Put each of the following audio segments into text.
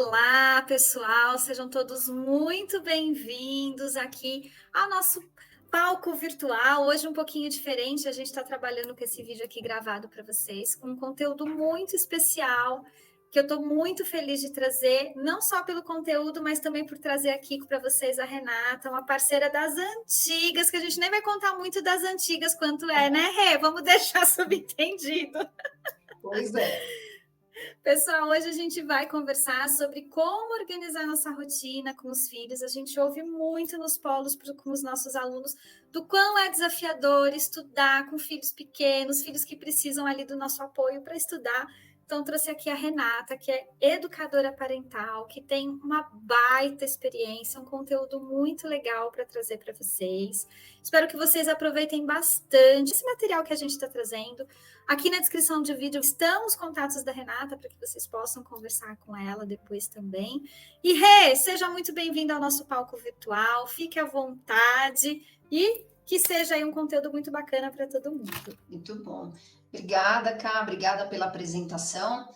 Olá, pessoal, sejam todos muito bem-vindos aqui ao nosso palco virtual. Hoje um pouquinho diferente, a gente está trabalhando com esse vídeo aqui gravado para vocês, com um conteúdo muito especial, que eu estou muito feliz de trazer, não só pelo conteúdo, mas também por trazer aqui para vocês a Renata, uma parceira das antigas, que a gente nem vai contar muito das antigas quanto é, né, Rê? Vamos deixar subentendido. Pois é. Pessoal, hoje a gente vai conversar sobre como organizar nossa rotina com os filhos. A gente ouve muito nos polos com os nossos alunos do quão é desafiador estudar com filhos pequenos, filhos que precisam ali do nosso apoio para estudar. Então, trouxe aqui a Renata, que é educadora parental, que tem uma baita experiência, um conteúdo muito legal para trazer para vocês. Espero que vocês aproveitem bastante esse material que a gente está trazendo. Aqui na descrição do vídeo estão os contatos da Renata para que vocês possam conversar com ela depois também. E Rê, seja muito bem-vindo ao nosso palco virtual, fique à vontade e que seja aí um conteúdo muito bacana para todo mundo. Muito bom. Obrigada, Ká, obrigada pela apresentação.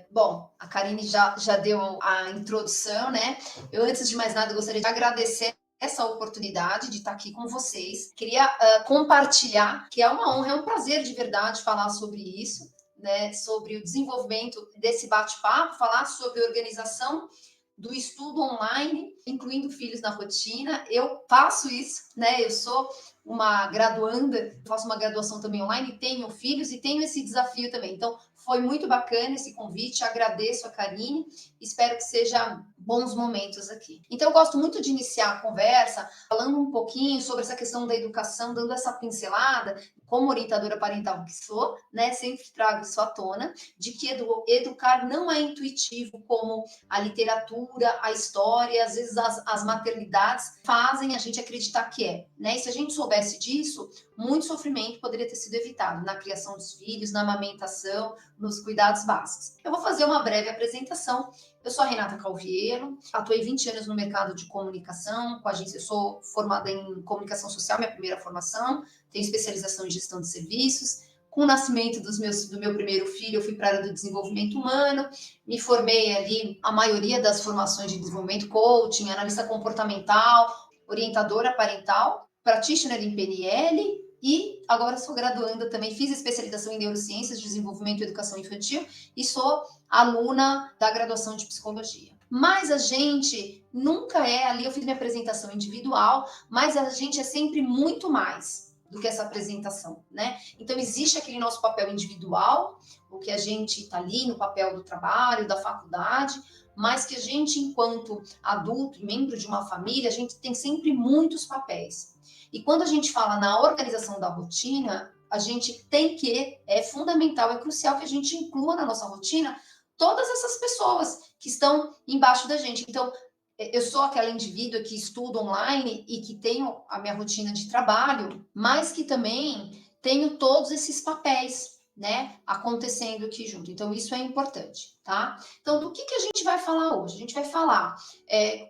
Bom, a Karine já deu a introdução, né? Eu, antes de mais nada, gostaria de agradecer essa oportunidade de estar aqui com vocês. Queria compartilhar, que é uma honra, é um prazer de verdade falar sobre isso, né? Sobre o desenvolvimento desse bate-papo, falar sobre organização do estudo online, incluindo filhos na rotina. Eu faço isso, né? Eu sou uma graduanda, faço uma graduação também online, tenho filhos e tenho esse desafio também. Então, foi muito bacana esse convite, agradeço a Karine, espero que seja bons momentos aqui. Então, eu gosto muito de iniciar a conversa falando um pouquinho sobre essa questão da educação, dando essa pincelada, como orientadora parental que sou, né? Sempre trago isso à tona, de que educar não é intuitivo como a literatura, a história, às vezes as maternidades fazem a gente acreditar que é, né? E se a gente soubesse disso, muito sofrimento poderia ter sido evitado na criação dos filhos, na amamentação, nos cuidados básicos. Eu vou fazer uma breve apresentação. Eu sou a Renata Calviero, atuei 20 anos no mercado de comunicação, com a agência, eu sou formada em comunicação social, minha primeira formação, tenho especialização em gestão de serviços. Com o nascimento do meu primeiro filho, eu fui para a área do desenvolvimento humano, me formei ali, a maioria das formações de desenvolvimento, coaching, analista comportamental, orientadora parental, practitioner em PNL e agora sou graduanda também, fiz especialização em neurociências, desenvolvimento e educação infantil e sou aluna da graduação de psicologia. Mas a gente nunca é ali, eu fiz minha apresentação individual, mas a gente é sempre muito mais do que essa apresentação, né? Então existe aquele nosso papel individual, o que a gente está ali no papel do trabalho, da faculdade, mas que a gente, enquanto adulto e membro de uma família, a gente tem sempre muitos papéis. E quando a gente fala na organização da rotina, a gente tem que, é fundamental, é crucial que a gente inclua na nossa rotina todas essas pessoas que estão embaixo da gente. Então, eu sou aquela indivídua que estuda online e que tenho a minha rotina de trabalho, mas que também tenho todos esses papéis, né, acontecendo aqui junto. Então, isso é importante, tá? Então, do que a gente vai falar hoje? A gente vai falar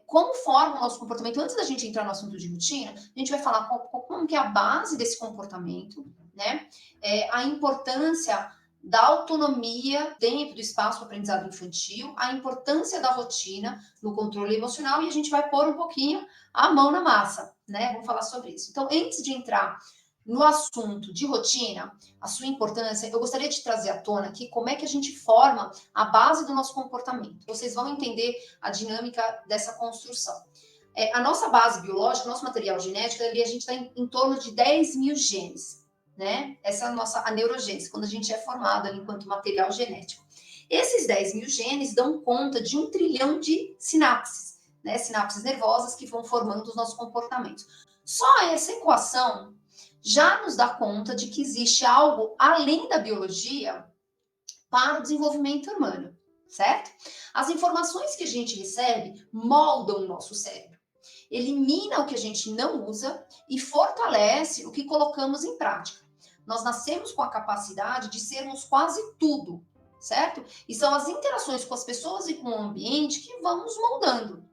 como forma o nosso comportamento. Antes da gente entrar no assunto de rotina, a gente vai falar como que é a base desse comportamento, né? A importância da autonomia dentro do espaço do aprendizado infantil, a importância da rotina no controle emocional e a gente vai pôr um pouquinho a mão na massa, né? Vamos falar sobre isso. Então, antes de entrar no assunto de rotina, a sua importância, eu gostaria de trazer à tona aqui como é que a gente forma a base do nosso comportamento. Vocês vão entender a dinâmica dessa construção. A nossa base biológica, nosso material genético, ali a gente está em torno de 10 mil genes, né? Essa é a neurogênese, quando a gente é formado ali enquanto material genético. Esses 10 mil genes dão conta de 1 trilhão de sinapses, né? Sinapses nervosas que vão formando os nossos comportamentos. Só essa equação já nos dá conta de que existe algo além da biologia para o desenvolvimento humano, certo? As informações que a gente recebe moldam o nosso cérebro, elimina o que a gente não usa e fortalece o que colocamos em prática. Nós nascemos com a capacidade de sermos quase tudo, certo? E são as interações com as pessoas e com o ambiente que vão nos moldando,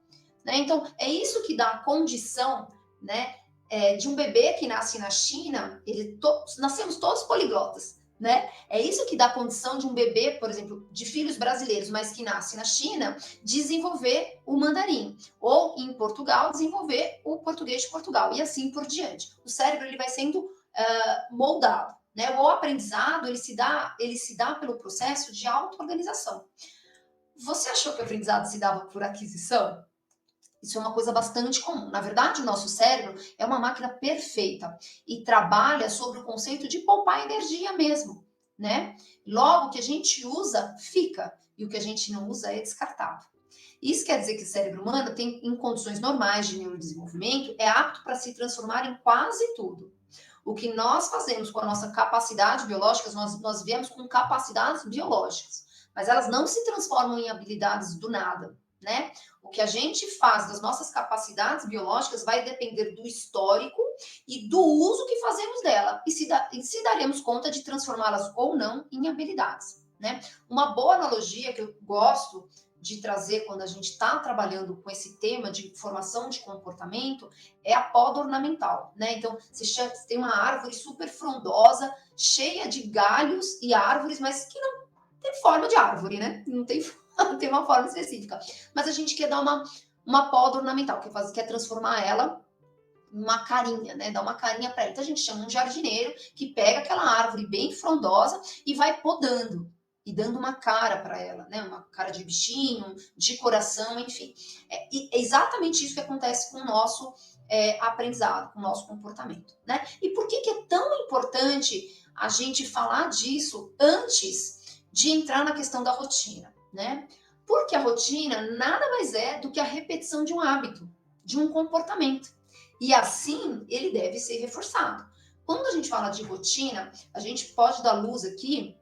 né? Então, é isso que dá a condição, né, de um bebê que nasce na China, nascemos todos poliglotas, né? É isso que dá condição de um bebê, por exemplo, de filhos brasileiros, mas que nasce na China, desenvolver o mandarim, ou em Portugal desenvolver o português de Portugal e assim por diante. O cérebro ele vai sendo moldado, né? O aprendizado ele se dá pelo processo de auto-organização. Você achou que o aprendizado se dava por aquisição? Isso é uma coisa bastante comum. Na verdade, o nosso cérebro é uma máquina perfeita e trabalha sobre o conceito de poupar energia mesmo, né? Logo, o que a gente usa, fica, e o que a gente não usa é descartado. Isso quer dizer que o cérebro humano tem, em condições normais de neurodesenvolvimento, é apto para se transformar em quase tudo. O que nós fazemos com a nossa capacidade biológica, nós viemos com capacidades biológicas, mas elas não se transformam em habilidades do nada, né? O que a gente faz das nossas capacidades biológicas vai depender do histórico e do uso que fazemos dela, e se daremos conta de transformá-las ou não em habilidades, né? Uma boa analogia que eu gosto de trazer quando a gente está trabalhando com esse tema de formação de comportamento é a poda ornamental, né? Então, você tem uma árvore super frondosa, cheia de galhos e árvores, mas que não tem forma de árvore, né? Não tem, não tem uma forma específica. Mas a gente quer dar uma poda ornamental, quer transformar ela em uma carinha, né? Dar uma carinha para ela. Então, a gente chama um jardineiro que pega aquela árvore bem frondosa e vai podando e dando uma cara para ela, né? Uma cara de bichinho, de coração, enfim. É exatamente isso que acontece com o nosso aprendizado, com o nosso comportamento, né? E por que é tão importante a gente falar disso antes de entrar na questão da rotina, né? Porque a rotina nada mais é do que a repetição de um hábito, de um comportamento. E assim ele deve ser reforçado. Quando a gente fala de rotina, a gente pode dar luz aqui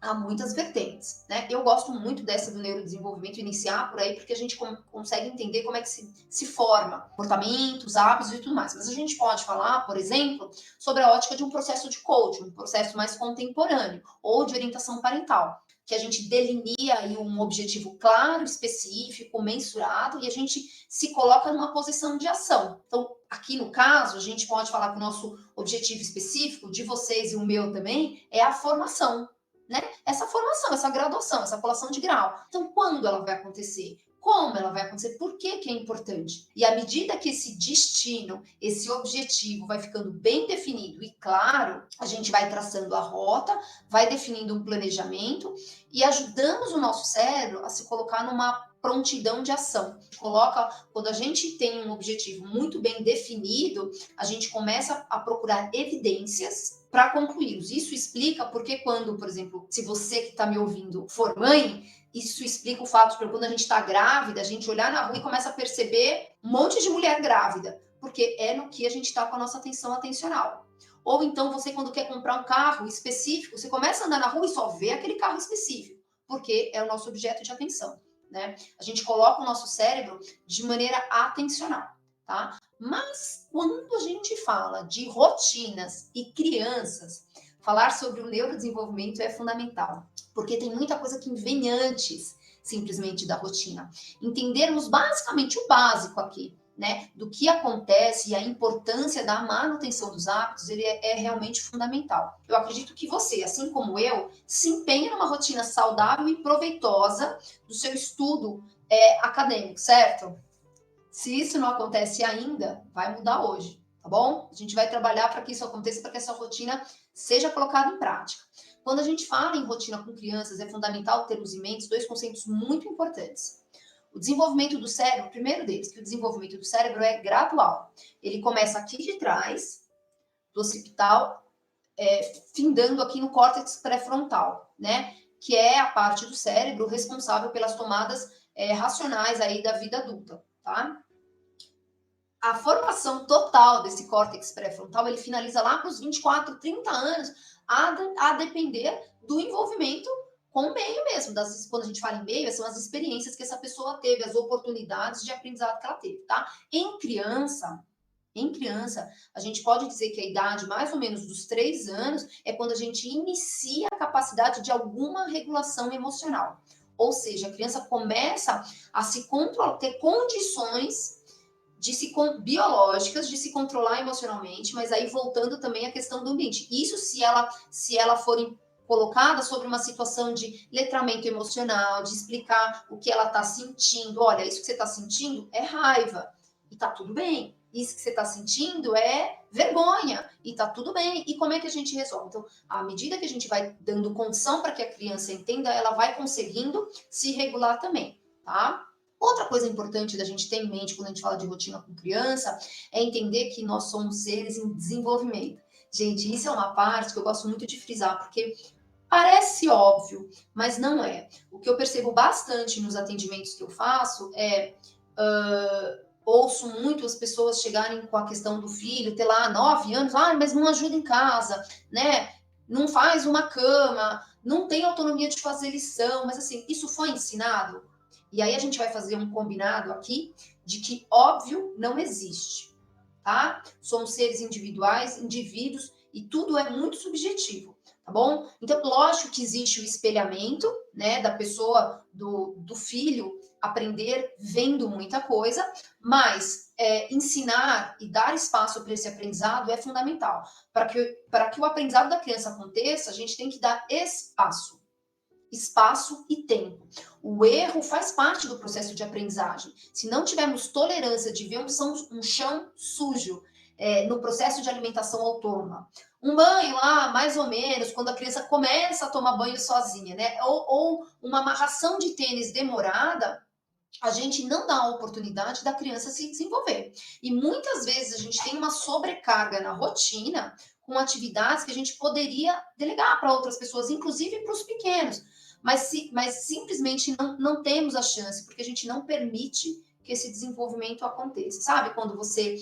há muitas vertentes, né? Eu gosto muito dessa do neurodesenvolvimento, iniciar por aí, porque a gente consegue entender como é que se forma comportamentos, hábitos e tudo mais. Mas a gente pode falar, por exemplo, sobre a ótica de um processo de coaching, um processo mais contemporâneo, ou de orientação parental, que a gente delineia aí um objetivo claro, específico, mensurado, e a gente se coloca numa posição de ação. Então, aqui no caso, a gente pode falar que o nosso objetivo específico, de vocês e o meu também, é a formação, né? Essa formação, essa graduação, essa colação de grau. Então, quando ela vai acontecer? Como ela vai acontecer? Por que é importante? E à medida que esse destino, esse objetivo vai ficando bem definido e claro, a gente vai traçando a rota, vai definindo um planejamento e ajudamos o nosso cérebro a se colocar numa prontidão de ação. Quando a gente tem um objetivo muito bem definido, a gente começa a procurar evidências para concluí-los. Isso explica porque quando, por exemplo, se você que está me ouvindo for mãe, isso explica o fato de quando a gente está grávida, a gente olhar na rua e começa a perceber um monte de mulher grávida, porque é no que a gente está com a nossa atenção atencional. Ou então você, quando quer comprar um carro específico, você começa a andar na rua e só vê aquele carro específico, porque é o nosso objeto de atenção, né? A gente coloca o nosso cérebro de maneira atencional, tá? Mas quando a gente fala de rotinas e crianças, falar sobre o neurodesenvolvimento é fundamental, porque tem muita coisa que vem antes simplesmente da rotina. Entendermos basicamente o básico aqui, né, do que acontece e a importância da manutenção dos hábitos, ele é realmente fundamental. Eu acredito que você, assim como eu, se empenha numa rotina saudável e proveitosa do seu estudo acadêmico, certo? Se isso não acontece ainda, vai mudar hoje, tá bom? A gente vai trabalhar para que isso aconteça, para que essa rotina seja colocada em prática. Quando a gente fala em rotina com crianças, é fundamental termos em mente dois conceitos muito importantes. O desenvolvimento do cérebro, o primeiro deles, que o desenvolvimento do cérebro é gradual. Ele começa aqui de trás, do occipital, findando aqui no córtex pré-frontal, né? Que é a parte do cérebro responsável pelas tomadas racionais aí da vida adulta, tá? A formação total desse córtex pré-frontal, ele finaliza lá para os 24, 30 anos, a depender do envolvimento com o meio mesmo. Quando a gente fala em meio, são as experiências que essa pessoa teve, as oportunidades de aprendizado que ela teve, tá? Em criança, a gente pode dizer que a idade mais ou menos dos 3 anos é quando a gente inicia a capacidade de alguma regulação emocional. Ou seja, a criança começa a se controlar, ter condições biológicas de se controlar emocionalmente, mas aí voltando também à questão do ambiente. Isso se ela for colocada sobre uma situação de letramento emocional, de explicar o que ela está sentindo. Olha, isso que você está sentindo é raiva, e tá tudo bem. Isso que você está sentindo é vergonha, e tá tudo bem. E como é que a gente resolve? Então, à medida que a gente vai dando condição para que a criança entenda, ela vai conseguindo se regular também, tá? Outra coisa importante da gente ter em mente quando a gente fala de rotina com criança é entender que nós somos seres em desenvolvimento. Gente, isso é uma parte que eu gosto muito de frisar, porque parece óbvio, mas não é. O que eu percebo bastante nos atendimentos que eu faço é ouço muito as pessoas chegarem com a questão do filho, ter lá 9 anos, mas não ajuda em casa, né? Não faz uma cama, não tem autonomia de fazer lição, mas assim, isso foi ensinado? E aí a gente vai fazer um combinado aqui de que óbvio não existe, tá? Somos seres individuais, indivíduos, e tudo é muito subjetivo, tá bom? Então, lógico que existe o espelhamento, né, da pessoa, do filho, aprender vendo muita coisa, mas ensinar e dar espaço para esse aprendizado é fundamental. Para que o aprendizado da criança aconteça, a gente tem que dar espaço e tempo. O erro faz parte do processo de aprendizagem. Se não tivermos tolerância de ver um chão sujo no processo de alimentação autônoma, um banho lá, mais ou menos, quando a criança começa a tomar banho sozinha, né? Ou uma amarração de tênis demorada, a gente não dá a oportunidade da criança se desenvolver. E muitas vezes a gente tem uma sobrecarga na rotina com atividades que a gente poderia delegar para outras pessoas, inclusive para os pequenos. Mas simplesmente não temos a chance, porque a gente não permite que esse desenvolvimento aconteça. Sabe quando você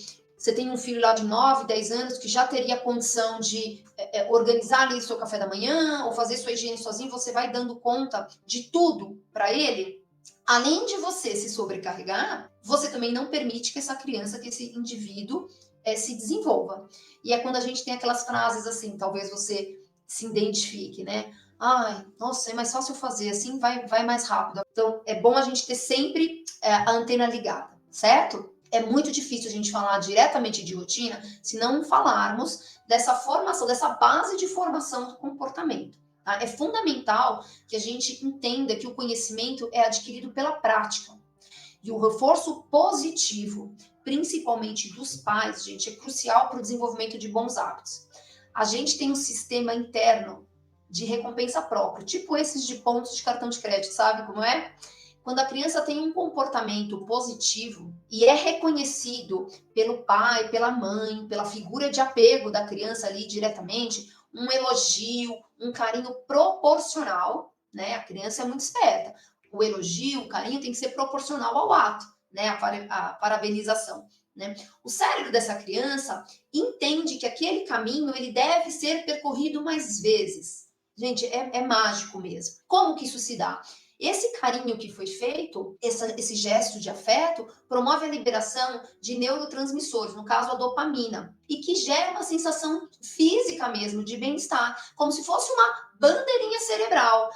tem um filho lá de 9, 10 anos que já teria condição de organizar ali o seu café da manhã ou fazer sua higiene sozinho, você vai dando conta de tudo para ele? Além de você se sobrecarregar, você também não permite que essa criança, que esse indivíduo se desenvolva. E é quando a gente tem aquelas frases assim, talvez você se identifique, né? Ai, nossa, é mais fácil fazer assim, vai mais rápido. Então, é bom a gente ter sempre a antena ligada, certo? É muito difícil a gente falar diretamente de rotina se não falarmos dessa formação, dessa base de formação do comportamento. Tá? É fundamental que a gente entenda que o conhecimento é adquirido pela prática. E o reforço positivo, principalmente dos pais, gente, é crucial para o desenvolvimento de bons hábitos. A gente tem um sistema interno de recompensa próprio, tipo esses de pontos de cartão de crédito, sabe como é? Quando a criança tem um comportamento positivo e é reconhecido pelo pai, pela mãe, pela figura de apego da criança ali diretamente, um elogio, um carinho proporcional, né? A criança é muito esperta. O elogio, o carinho tem que ser proporcional ao ato, né? A parabenização, né? O cérebro dessa criança entende que aquele caminho ele deve ser percorrido mais vezes. Gente, é mágico mesmo. Como que isso se dá? Esse carinho que foi feito, esse gesto de afeto, promove a liberação de neurotransmissores, no caso a dopamina, e que gera uma sensação física mesmo de bem-estar, como se fosse uma bandeirinha cerebral,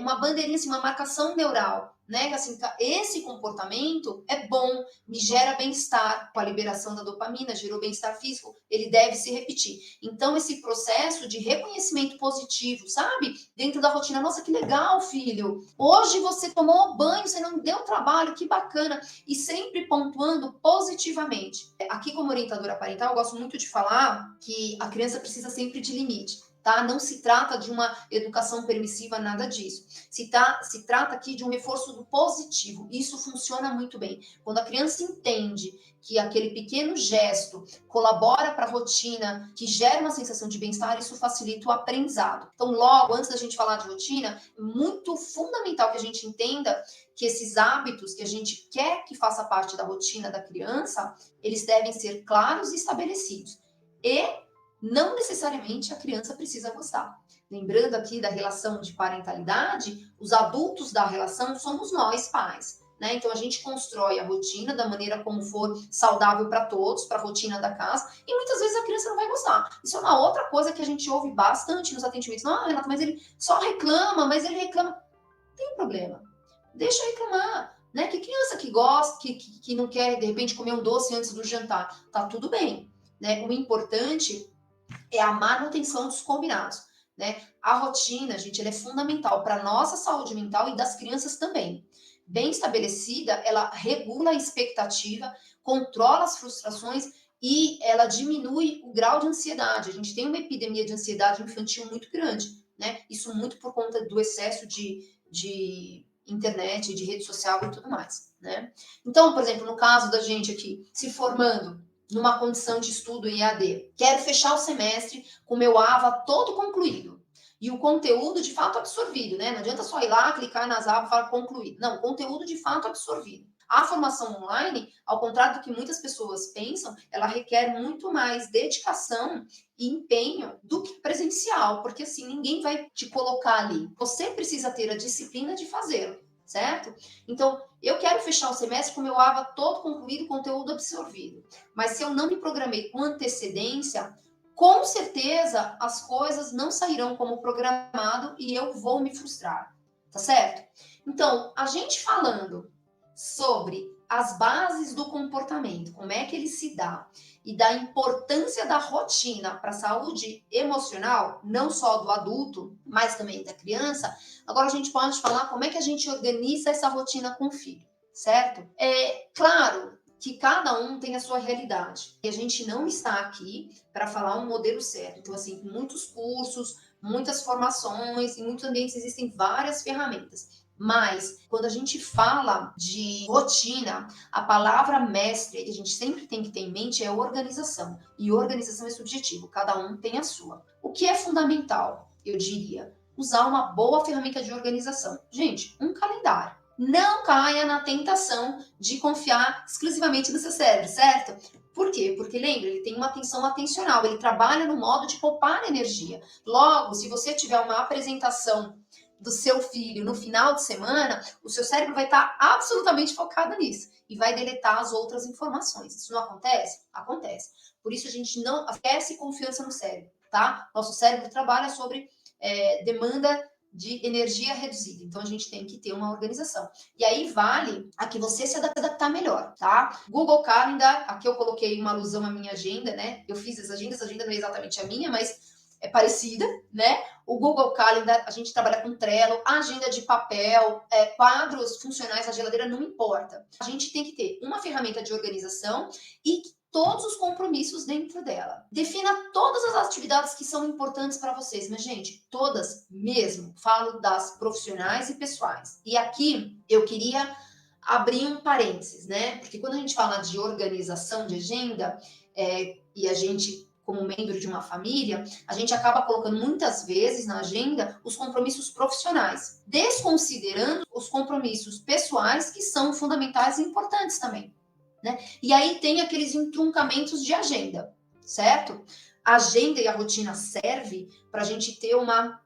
uma bandeirinha, assim, uma marcação neural, né? Assim, esse comportamento é bom, me gera bem-estar, com a liberação da dopamina, gerou bem-estar físico, ele deve se repetir. Então, esse processo de reconhecimento positivo, sabe? Dentro da rotina, nossa, que legal, filho! Hoje você tomou banho, você não deu trabalho, que bacana! E sempre pontuando positivamente. Aqui, como orientadora parental, eu gosto muito de falar que a criança precisa sempre de limite. Tá? Não se trata de uma educação permissiva, nada disso. Se trata aqui de um reforço do positivo. Isso funciona muito bem. Quando a criança entende que aquele pequeno gesto colabora para a rotina, que gera uma sensação de bem-estar, isso facilita o aprendizado. Então, logo, antes da gente falar de rotina, é muito fundamental que a gente entenda que esses hábitos que a gente quer que faça parte da rotina da criança, eles devem ser claros e estabelecidos. E não necessariamente a criança precisa gostar. Lembrando aqui da relação de parentalidade, os adultos da relação somos nós, pais. Né? Então a gente constrói a rotina da maneira como for saudável para todos, para a rotina da casa, e muitas vezes a criança não vai gostar. Isso é uma outra coisa que a gente ouve bastante nos atendimentos. Não, Renata, mas ele só reclama, mas ele reclama. Não tem problema. Deixa reclamar. Né? Que criança que gosta, que não quer, de repente, comer um doce antes do jantar, tá tudo bem. Né? O importante é a manutenção dos combinados. né? A rotina, gente, ela é fundamental para a nossa saúde mental e das crianças também. Bem estabelecida, ela regula a expectativa, controla as frustrações e ela diminui o grau de ansiedade. A gente tem uma epidemia de ansiedade infantil muito grande, né? Isso muito por conta do excesso de internet, de rede social e tudo mais, né? Então, por exemplo, no caso da gente aqui se formando numa condição de estudo em EAD, quero fechar o semestre com o meu AVA todo concluído e o conteúdo de fato absorvido, né? Não adianta só ir lá, clicar nas abas e falar concluído. Não, conteúdo de fato absorvido. A formação online, ao contrário do que muitas pessoas pensam, ela requer muito mais dedicação e empenho do que presencial, porque assim, ninguém vai te colocar ali. Você precisa ter a disciplina de fazê-lo, certo? Então, eu quero fechar o semestre com o meu AVA todo concluído, conteúdo absorvido. Mas se eu não me programei com antecedência, com certeza as coisas não sairão como programado e eu vou me frustrar, tá certo? Então, a gente falando sobre as bases do comportamento, como é que ele se dá, e da importância da rotina para a saúde emocional, não só do adulto, mas também da criança, agora a gente pode falar como é que a gente organiza essa rotina com o filho, certo? É claro que cada um tem a sua realidade. E a gente não está aqui para falar um modelo certo. Então, assim, muitos cursos, muitas formações, em muitos ambientes existem várias ferramentas. Mas, quando a gente fala de rotina, a palavra mestre que a gente sempre tem que ter em mente é organização. E organização é subjetivo, cada um tem a sua. O que é fundamental, eu diria, usar uma boa ferramenta de organização. Gente, um calendário. Não caia na tentação de confiar exclusivamente no seu cérebro, certo? Por quê? Porque lembra, ele tem uma atenção atencional, ele trabalha no modo de poupar energia. Logo, se você tiver uma apresentação do seu filho no final de semana, o seu cérebro vai estar absolutamente focado nisso e vai deletar as outras informações. Isso não acontece? Acontece. Por isso a gente não esquece confiança no cérebro, tá? Nosso cérebro trabalha sobre demanda de energia reduzida. Então a gente tem que ter uma organização. E aí vale a que você se adaptar melhor, tá? Google Calendar, aqui eu coloquei uma alusão à minha agenda, né? Eu fiz essa agenda não é exatamente a minha, mas é parecida, né? O Google Calendar, a gente trabalha com Trello, agenda de papel, quadros funcionais na geladeira, não importa. A gente tem que ter uma ferramenta de organização e todos os compromissos dentro dela. Defina todas as atividades que são importantes para vocês, mas, gente, todas mesmo. Falo das profissionais e pessoais. E aqui eu queria abrir um parênteses, né? Porque quando a gente fala de organização de agenda, e a gente como membro de uma família, a gente acaba colocando muitas vezes na agenda os compromissos profissionais, desconsiderando os compromissos pessoais que são fundamentais e importantes também, né? E aí tem aqueles entroncamentos de agenda, certo? A agenda e a rotina serve para a gente ter uma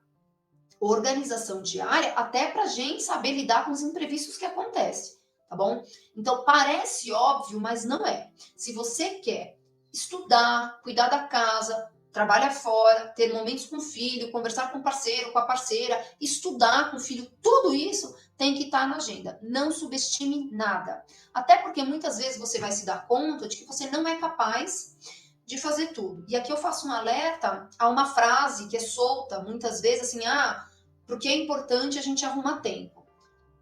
organização diária, até para a gente saber lidar com os imprevistos que acontecem, tá bom? Então parece óbvio, mas não é. Se você quer estudar, cuidar da casa, trabalhar fora, ter momentos com o filho, conversar com o parceiro, com a parceira, estudar com o filho, tudo isso tem que estar na agenda. Não subestime nada. Até porque muitas vezes você vai se dar conta de que você não é capaz de fazer tudo. E aqui eu faço um alerta a uma frase que é solta, muitas vezes assim, porque é importante a gente arrumar tempo.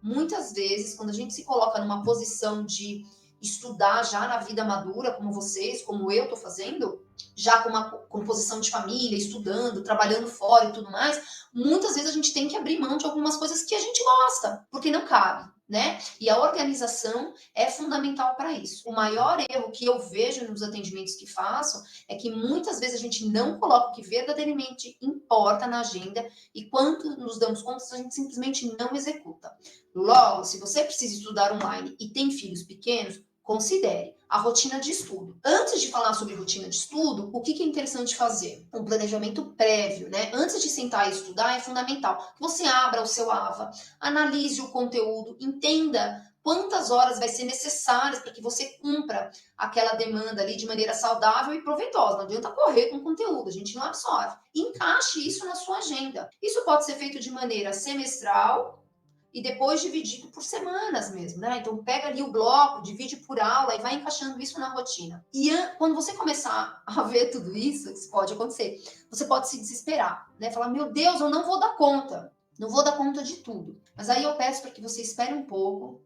Muitas vezes, quando a gente se coloca numa posição de estudar já na vida madura, como vocês, como eu estou fazendo, já com uma composição de família, estudando, trabalhando fora e tudo mais, muitas vezes a gente tem que abrir mão de algumas coisas que a gente gosta, porque não cabe, né? E a organização é fundamental para isso. O maior erro que eu vejo nos atendimentos que faço é que muitas vezes a gente não coloca o que verdadeiramente importa na agenda e quando nos damos conta, a gente simplesmente não executa. Logo, se você precisa estudar online e tem filhos pequenos, considere a rotina de estudo. Antes de falar sobre rotina de estudo, o que é interessante fazer? Um planejamento prévio, né? Antes de sentar e estudar, é fundamental que você abra o seu AVA, analise o conteúdo, entenda quantas horas vai ser necessárias para que você cumpra aquela demanda ali de maneira saudável e proveitosa. Não adianta correr com conteúdo, a gente não absorve. Encaixe isso na sua agenda. Isso pode ser feito de maneira semestral, e depois dividido por semanas mesmo, né? Então pega ali o bloco, divide por aula e vai encaixando isso na rotina. E quando você começar a ver tudo isso pode acontecer, você pode se desesperar, né? Falar, meu Deus, eu não vou dar conta, não vou dar conta de tudo. Mas aí eu peço para que você espere um pouco,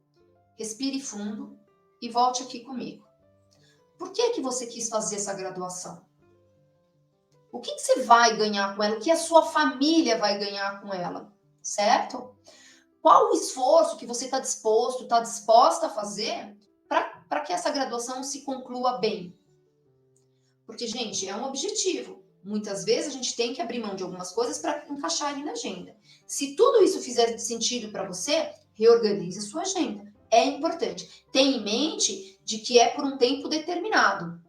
respire fundo e volte aqui comigo. Por que você quis fazer essa graduação? O que você vai ganhar com ela? O que a sua família vai ganhar com ela? Certo? Qual o esforço que você está disposto, está disposta a fazer para que essa graduação se conclua bem? Porque, gente, é um objetivo. Muitas vezes a gente tem que abrir mão de algumas coisas para encaixar ali na agenda. Se tudo isso fizer sentido para você, reorganize a sua agenda. É importante. Tenha em mente de que é por um tempo determinado,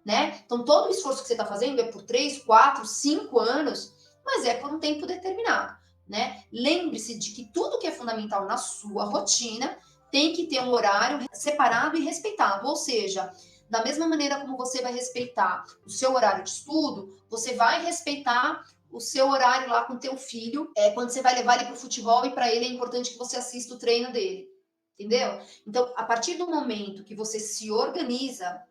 né? Então, todo o esforço que você está fazendo é por 3, 4, 5 anos, mas é por um tempo determinado, né? Lembre-se de que tudo que é fundamental na sua rotina tem que ter um horário separado e respeitado, ou seja, da mesma maneira como você vai respeitar o seu horário de estudo, você vai respeitar o seu horário lá com o teu filho, quando você vai levar ele para o futebol e para ele é importante que você assista o treino dele, entendeu? Então, a partir do momento que você se organiza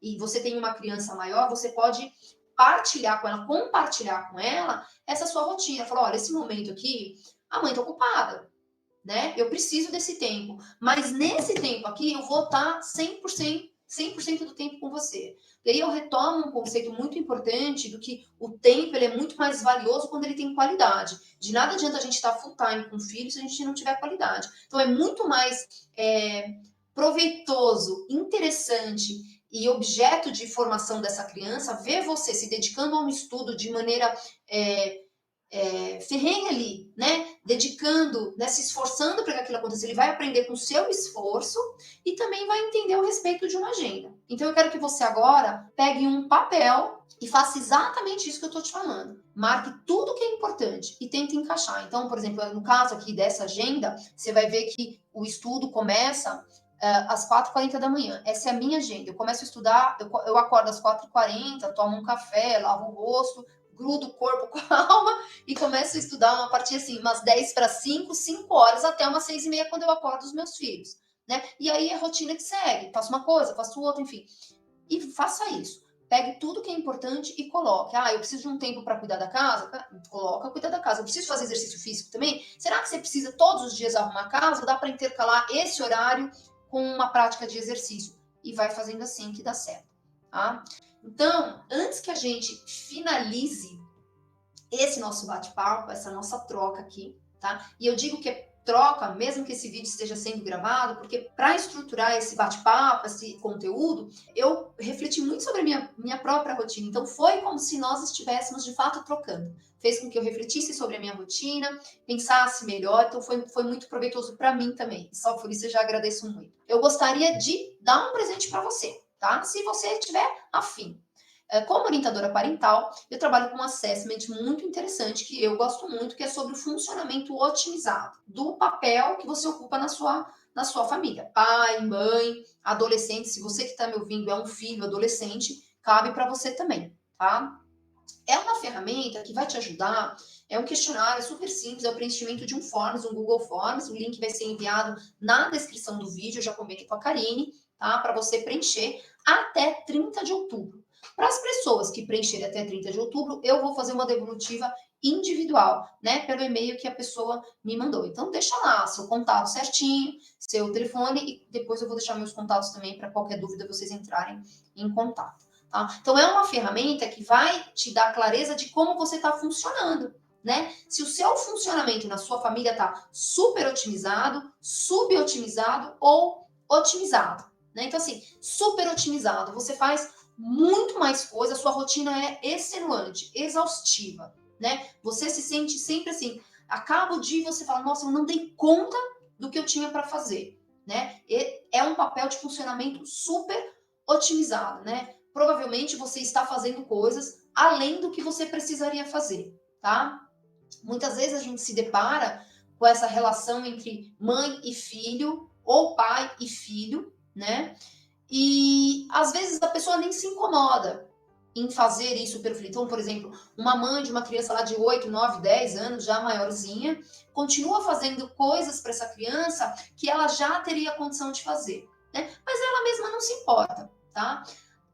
e você tem uma criança maior, você pode partilhar com ela, compartilhar com ela essa sua rotina. Falar, olha, esse momento aqui, a mãe tá ocupada, né? Eu preciso desse tempo. Mas nesse tempo aqui, eu vou estar 100% do tempo com você. E aí eu retomo um conceito muito importante do que o tempo ele é muito mais valioso quando ele tem qualidade. De nada adianta a gente estar full time com o filho se a gente não tiver qualidade. Então é muito mais proveitoso, interessante e objeto de formação dessa criança ver você se dedicando a um estudo de maneira ferrenha ali, né? Dedicando, né? Se esforçando para que aquilo aconteça. Ele vai aprender com o seu esforço e também vai entender o respeito de uma agenda. Então eu quero que você agora pegue um papel e faça exatamente isso que eu estou te falando. Marque tudo que é importante e tente encaixar. Então, por exemplo, no caso aqui dessa agenda, você vai ver que o estudo começa às 4h40 da manhã. Essa é a minha agenda. Eu começo a estudar, eu acordo às 4h40, tomo um café, lavo o rosto, grudo o corpo com a alma e começo a estudar uma partir assim, umas 10 para 5, 5 horas até umas 6h30 quando eu acordo os meus filhos, né? E aí é a rotina que segue. Faço uma coisa, faço outra, enfim. E faça isso. Pegue tudo que é importante e coloque. Ah, eu preciso de um tempo para cuidar da casa? Coloca cuidar da casa. Eu preciso fazer exercício físico também? Será que você precisa todos os dias arrumar a casa? Ou dá para intercalar esse horário com uma prática de exercício? E vai fazendo assim que dá certo, tá? Então, antes que a gente finalize esse nosso bate-papo, essa nossa troca aqui, tá? E eu digo que é troca, mesmo que esse vídeo esteja sendo gravado, porque para estruturar esse bate-papo, esse conteúdo, eu refleti muito sobre a minha própria rotina. Então, foi como se nós estivéssemos, de fato, trocando. Fez com que eu refletisse sobre a minha rotina, pensasse melhor, então foi muito proveitoso para mim também. Só por isso eu já agradeço muito. Eu gostaria de dar um presente para você, tá? Se você tiver afim. Como orientadora parental, eu trabalho com um assessment muito interessante que eu gosto muito, que é sobre o funcionamento otimizado do papel que você ocupa na sua família. Pai, mãe, adolescente, se você que está me ouvindo é um filho adolescente, cabe para você também, tá? É uma ferramenta que vai te ajudar, é um questionário super simples, é o preenchimento de um Forms, um Google Forms, o link vai ser enviado na descrição do vídeo, eu já combinei com a Karine, tá? Para você preencher até 30 de outubro. Para as pessoas que preencherem até 30 de outubro, eu vou fazer uma devolutiva individual, né? Pelo e-mail que a pessoa me mandou. Então, deixa lá seu contato certinho, seu telefone e depois eu vou deixar meus contatos também para qualquer dúvida vocês entrarem em contato. Tá? Então, é uma ferramenta que vai te dar clareza de como você está funcionando, né? Se o seu funcionamento na sua família está super otimizado, subotimizado ou otimizado, né? Então, assim, super otimizado, você faz muito mais coisa, a sua rotina é extenuante, exaustiva, né? Você se sente sempre assim, acaba o dia e você fala, nossa, eu não dei conta do que eu tinha para fazer, né? E é um papel de funcionamento super otimizado, né? Provavelmente você está fazendo coisas além do que você precisaria fazer, tá? Muitas vezes a gente se depara com essa relação entre mãe e filho, ou pai e filho, né? E às vezes a pessoa nem se incomoda, em fazer isso pelo filho. Então, por exemplo, uma mãe de uma criança lá de 8, 9, 10 anos, já maiorzinha, continua fazendo coisas para essa criança que ela já teria condição de fazer, né? Mas ela mesma não se importa, tá?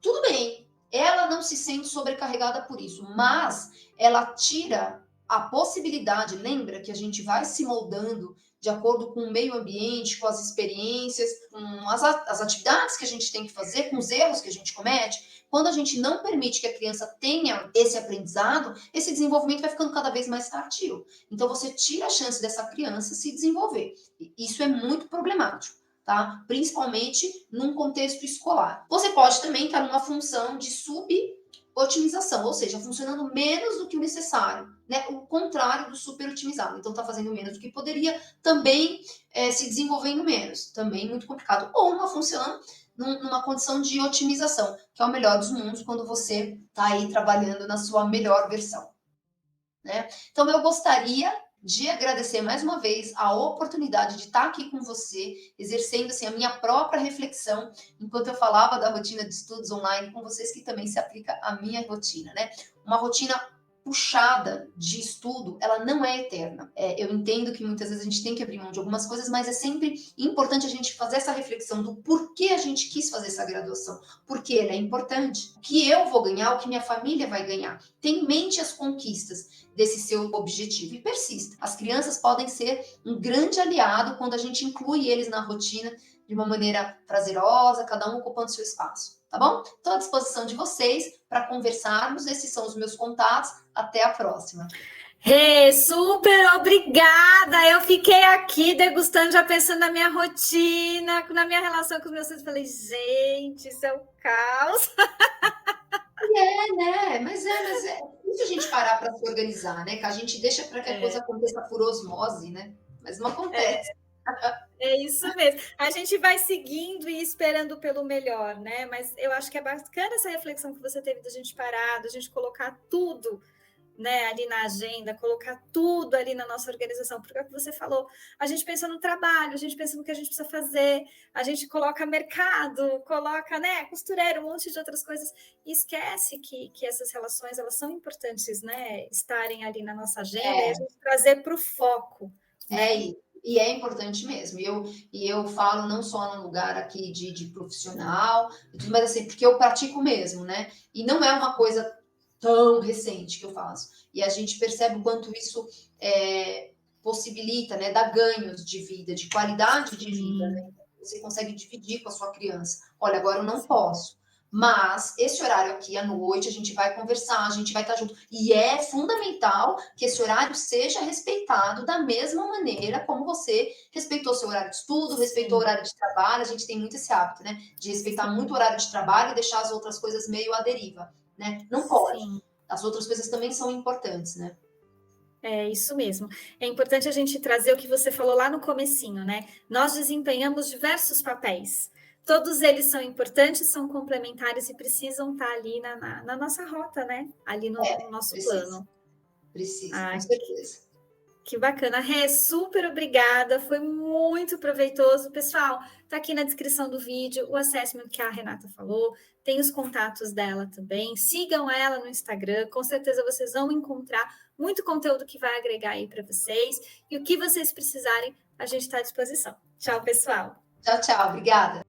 Tudo bem, ela não se sente sobrecarregada por isso, mas ela tira a possibilidade, lembra que a gente vai se moldando de acordo com o meio ambiente, com as experiências, com as atividades que a gente tem que fazer, com os erros que a gente comete. Quando a gente não permite que a criança tenha esse aprendizado, esse desenvolvimento vai ficando cada vez mais tardio. Então, você tira a chance dessa criança se desenvolver. Isso é muito problemático, tá? Principalmente num contexto escolar. Você pode também estar numa função de sub-otimização, ou seja, funcionando menos do que o necessário, né? O contrário do super-otimizado. Então, está fazendo menos do que poderia, também se desenvolvendo menos. Também muito complicado. Ou uma função numa condição de otimização, que é o melhor dos mundos quando você está aí trabalhando na sua melhor versão, né? Então, eu gostaria de agradecer mais uma vez a oportunidade de estar aqui com você, exercendo assim, a minha própria reflexão, enquanto eu falava da rotina de estudos online com vocês, que também se aplica à minha rotina, né? Uma rotina puxada de estudo, ela não é eterna. Eu entendo que muitas vezes a gente tem que abrir mão de algumas coisas, mas é sempre importante a gente fazer essa reflexão do porquê a gente quis fazer essa graduação, porque ela é importante. O que eu vou ganhar, o que minha família vai ganhar. Tenha em mente as conquistas desse seu objetivo e persista. As crianças podem ser um grande aliado quando a gente inclui eles na rotina de uma maneira prazerosa, cada um ocupando seu espaço, tá bom? Estou à disposição de vocês para conversarmos. Esses são os meus contatos. Até a próxima. Rê, super obrigada! Eu fiquei aqui degustando, já pensando na minha rotina, na minha relação com os meus filhos. Falei, gente, isso é o caos. Né? Mas é difícil a gente parar para se organizar, né? Que a gente deixa para que a coisa aconteça por osmose, né? Mas não acontece. É isso mesmo. A gente vai seguindo e esperando pelo melhor, né? Mas eu acho que é bacana essa reflexão que você teve da gente parar, da gente colocar tudo, né, ali na agenda, colocar tudo ali na nossa organização, porque é o que você falou, a gente pensa no trabalho, a gente pensa no que a gente precisa fazer, a gente coloca mercado, coloca, né, costureiro, um monte de outras coisas, e esquece que essas relações, elas são importantes, né, estarem ali na nossa agenda e a gente trazer para o foco, né? E é importante mesmo. E eu falo não só no lugar aqui de profissional, mas assim, porque eu pratico mesmo, né? E não é uma coisa tão recente que eu faço. E a gente percebe o quanto isso possibilita, né? Dá ganhos de vida, de qualidade de vida, né? Você consegue dividir com a sua criança. Olha, agora eu não posso. Mas esse horário aqui à noite a gente vai conversar, a gente vai estar junto. E é fundamental que esse horário seja respeitado da mesma maneira como você respeitou seu horário de estudo, respeitou o horário de trabalho. A gente tem muito esse hábito, né? De respeitar muito o horário de trabalho e deixar as outras coisas meio à deriva, né? Não pode. As outras coisas também são importantes, né? É isso mesmo. É importante a gente trazer o que você falou lá no comecinho, né? Nós desempenhamos diversos papéis. Todos eles são importantes, são complementares e precisam estar ali na nossa rota, né? Ali no nosso plano. Precisa, com certeza. Que bacana. Rê, super obrigada. Foi muito proveitoso. Pessoal, tá aqui na descrição do vídeo o assessment que a Renata falou. Tem os contatos dela também. Sigam ela no Instagram. Com certeza vocês vão encontrar muito conteúdo que vai agregar aí para vocês. E o que vocês precisarem, a gente está à disposição. Tchau, pessoal. Tchau, tchau. Obrigada.